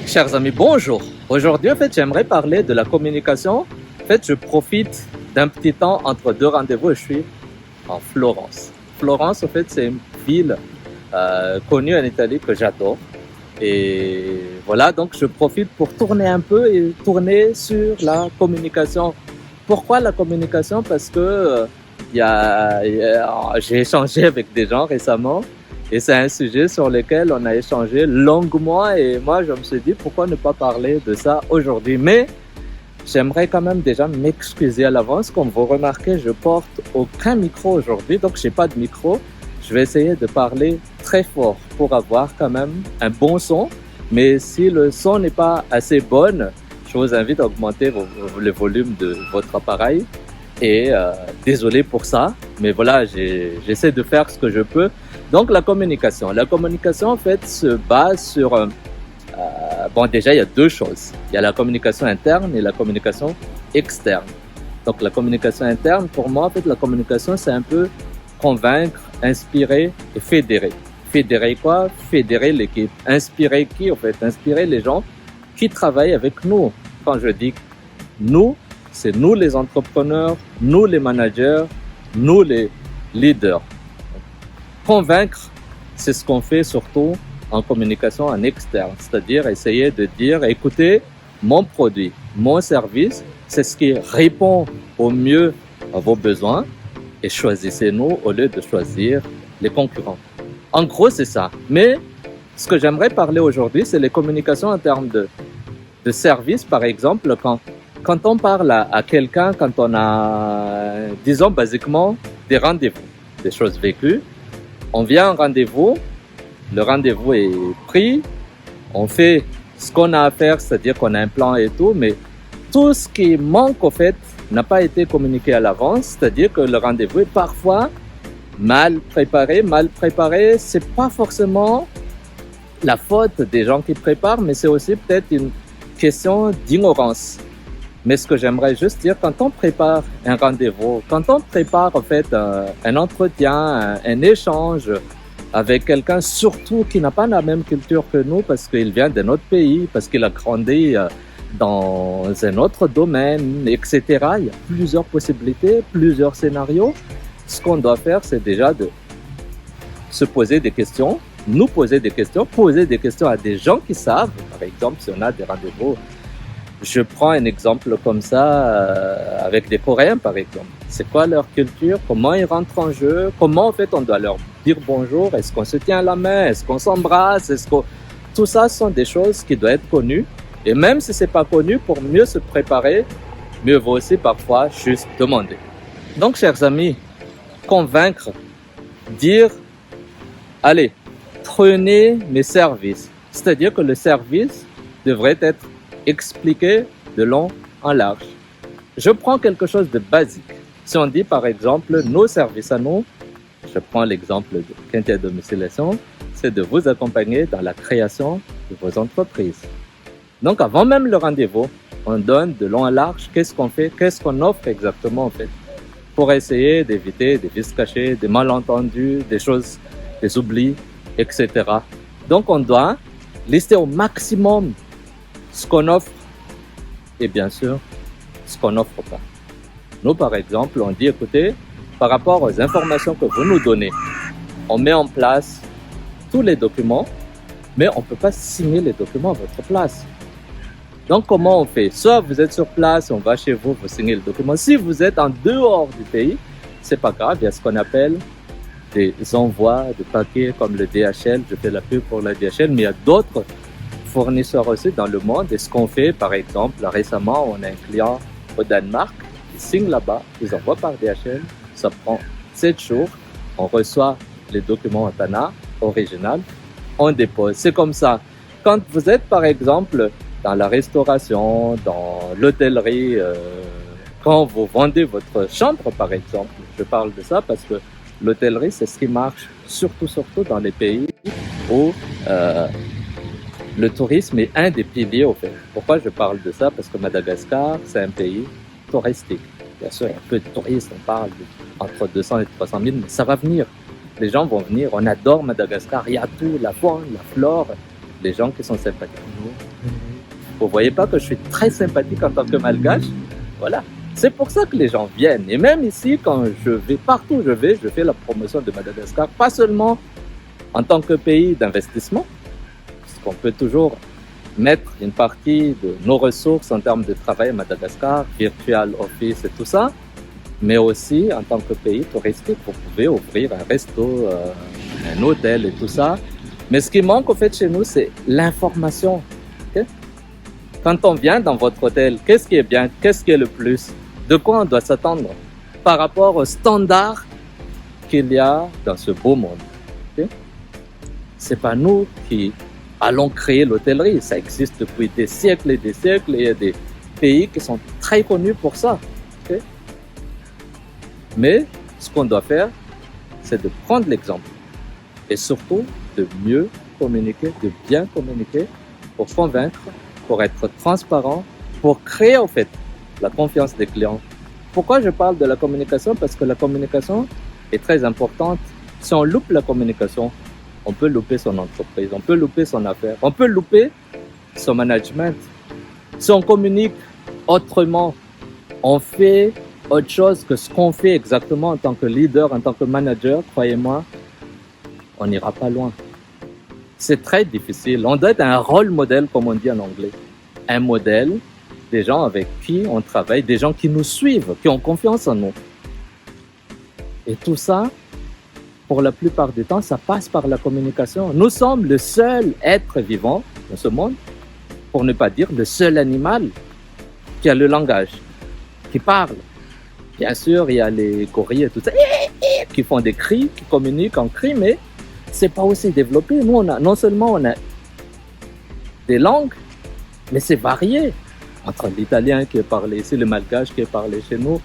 Chers amis, bonjour. Aujourd'hui, j'aimerais parler de la communication. Je profite d'un petit temps entre deux rendez-vous et je suis en Florence. Florence, c'est une ville connue en Italie que j'adore. Et voilà, donc je profite pour tourner un peu et tourner sur la communication. Pourquoi la communication? Parce que j'ai échangé avec des gens récemment. Et c'est un sujet sur lequel on a échangé longuement et moi je me suis dit pourquoi ne pas parler de ça aujourd'hui. Mais j'aimerais quand même déjà m'excuser à l'avance. Comme vous remarquez, je porte aucun micro aujourd'hui, donc j'ai pas de micro. Je vais essayer de parler très fort pour avoir quand même un bon son. Mais si le son n'est pas assez bon, je vous invite à augmenter le volume de votre appareil. Et désolé pour ça, mais voilà, j'essaie de faire ce que je peux. Donc la communication. La communication en fait se base sur... déjà il y a deux choses. Il y a la communication interne et la communication externe. Donc la communication interne, pour moi en fait la communication c'est un peu convaincre, inspirer et fédérer. Fédérer quoi? Fédérer l'équipe. Inspirer qui en fait? Inspirer les gens qui travaillent avec nous. Quand je dis nous, c'est nous les entrepreneurs, nous les managers, nous les leaders. Convaincre, c'est ce qu'on fait surtout en communication en externe, c'est-à-dire essayer de dire, écoutez, mon produit, mon service, c'est ce qui répond au mieux à vos besoins et choisissez-nous au lieu de choisir les concurrents. En gros, c'est ça. Mais ce que j'aimerais parler aujourd'hui, c'est les communications en termes de service, par exemple, quand on parle à quelqu'un, quand on a, disons, basiquement, des rendez-vous, des choses vécues, on vient à un rendez-vous, le rendez-vous est pris, on fait ce qu'on a à faire, c'est-à-dire qu'on a un plan et tout, mais tout ce qui manque, au fait, n'a pas été communiqué à l'avance, c'est-à-dire que le rendez-vous est parfois mal préparé. Mal préparé, c'est pas forcément la faute des gens qui préparent, mais c'est aussi peut-être une question d'ignorance. Mais ce que j'aimerais juste dire, quand on prépare un rendez-vous, quand on prépare en fait un entretien, un échange avec quelqu'un, surtout qui n'a pas la même culture que nous, parce qu'il vient d'un autre pays, parce qu'il a grandi dans un autre domaine, etc. Il y a plusieurs possibilités, plusieurs scénarios. Ce qu'on doit faire, c'est déjà de se poser des questions, nous poser des questions à des gens qui savent. Par exemple, si on a des rendez-vous, je prends un exemple comme ça avec des Coréens, par exemple. C'est quoi leur culture? Comment ils rentrent en jeu? Comment, en fait, on doit leur dire bonjour? Est-ce qu'on se tient la main? Est-ce qu'on s'embrasse? Tout ça sont des choses qui doivent être connues. Et même si c'est pas connu, pour mieux se préparer, mieux vaut aussi parfois juste demander. Donc, chers amis, convaincre, dire, allez, prenez mes services. C'est-à-dire que le service devrait être expliqué de long en large. Je prends quelque chose de basique. Si on dit par exemple nos services à nous, je prends l'exemple de Quintet Domiciliation, c'est de vous accompagner dans la création de vos entreprises. Donc avant même le rendez-vous, on donne de long en large qu'est-ce qu'on fait, qu'est-ce qu'on offre exactement en fait, pour essayer d'éviter des vices cachés, des malentendus, des choses, des oublis, etc. Donc on doit lister au maximum ce qu'on offre et bien sûr ce qu'on n'offre pas. Nous, par exemple, on dit, écoutez, par rapport aux informations que vous nous donnez, on met en place tous les documents, mais on ne peut pas signer les documents à votre place. Donc, comment on fait? Soit vous êtes sur place, on va chez vous, vous signez le document. Si vous êtes en dehors du pays, c'est pas grave, il y a ce qu'on appelle des envois de papiers comme le DHL. Je fais la pub pour la DHL, mais il y a d'autres fournisseurs aussi dans le monde. Et ce qu'on fait, par exemple, récemment, on a un client au Danemark, il signe là-bas, ils envoient par DHL, ça prend 7 jours, on reçoit les documents en TANA original, on dépose. C'est comme ça. Quand vous êtes, par exemple, dans la restauration, dans l'hôtellerie, quand vous vendez votre chambre, par exemple, je parle de ça parce que l'hôtellerie, c'est ce qui marche surtout dans les pays où le tourisme est un des piliers au fait. Pourquoi je parle de ça? Parce que Madagascar, c'est un pays touristique. Bien sûr, il y a un peu de touristes, on parle entre 200 et 300 000, mais ça va venir. Les gens vont venir, on adore Madagascar, il y a tout, la faune, la flore, les gens qui sont sympathiques. Vous voyez pas que je suis très sympathique en tant que malgache? Voilà. C'est pour ça que les gens viennent. Et même ici, quand je vais, partout où je vais, je fais la promotion de Madagascar, pas seulement en tant que pays d'investissement, parce qu'on peut toujours mettre une partie de nos ressources en termes de travail à Madagascar, virtual office et tout ça, mais aussi en tant que pays touristique, vous pouvez ouvrir un resto, un hôtel et tout ça. Mais ce qui manque au fait chez nous, c'est l'information. Okay? Quand on vient dans votre hôtel, qu'est-ce qui est bien, qu'est-ce qui est le plus, de quoi on doit s'attendre par rapport aux standards qu'il y a dans ce beau monde. Okay? C'est pas nous qui allons créer l'hôtellerie, ça existe depuis des siècles et des siècles, et il y a des pays qui sont très connus pour ça. Okay? Mais ce qu'on doit faire, c'est de prendre l'exemple et surtout de mieux communiquer, de bien communiquer pour convaincre, pour être transparent, pour créer en fait la confiance des clients. Pourquoi je parle de la communication? Parce que la communication est très importante. Si on loupe la communication, on peut louper son entreprise, on peut louper son affaire, on peut louper son management. Si on communique autrement, on fait autre chose que ce qu'on fait exactement en tant que leader, en tant que manager, croyez-moi, on n'ira pas loin. C'est très difficile. On doit être un rôle modèle, comme on dit en anglais. Un modèle des gens avec qui on travaille, des gens qui nous suivent, qui ont confiance en nous. Et tout ça, pour la plupart du temps, ça passe par la communication. Nous sommes le seul être vivant dans ce monde, pour ne pas dire le seul animal qui a le langage, qui parle. Bien sûr, il y a les gorilles et tout ça, qui font des cris, qui communiquent en cris, mais c'est pas aussi développé. Nous, non seulement on a des langues, mais c'est varié. Entre l'italien qui est parlé ici, le malgache qui est parlé chez nous,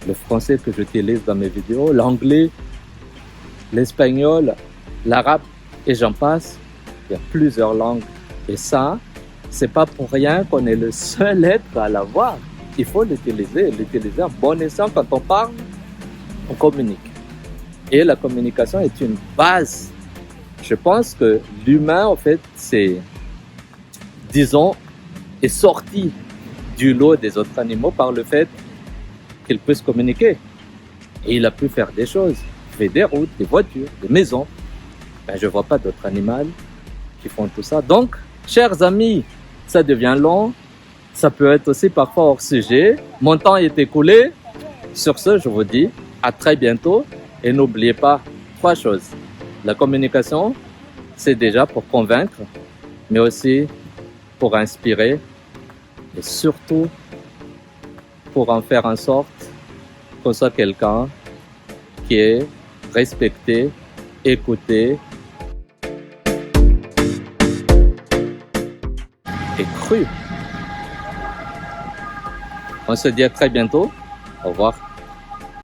le français que j'utilise dans mes vidéos, l'anglais, l'espagnol, l'arabe, et j'en passe. Il y a plusieurs langues. Et ça, c'est pas pour rien qu'on est le seul être à l'avoir. Il faut l'utiliser à bon escient. Quand on parle, on communique. Et la communication est une base. Je pense que l'humain, en fait, c'est, disons, est sorti du lot des autres animaux par le fait qu'il puisse communiquer. Et il a pu faire des choses. Il fait des routes, des voitures, des maisons. Ben, je ne vois pas d'autres animaux qui font tout ça. Donc, chers amis, ça devient long. Ça peut être aussi parfois hors sujet. Mon temps est écoulé. Sur ce, je vous dis à très bientôt. Et n'oubliez pas 3 choses. La communication, c'est déjà pour convaincre, mais aussi pour inspirer et surtout pour en faire en sorte qu'on soit quelqu'un qui est respecté, écouté et cru. On se dit à très bientôt. Au revoir.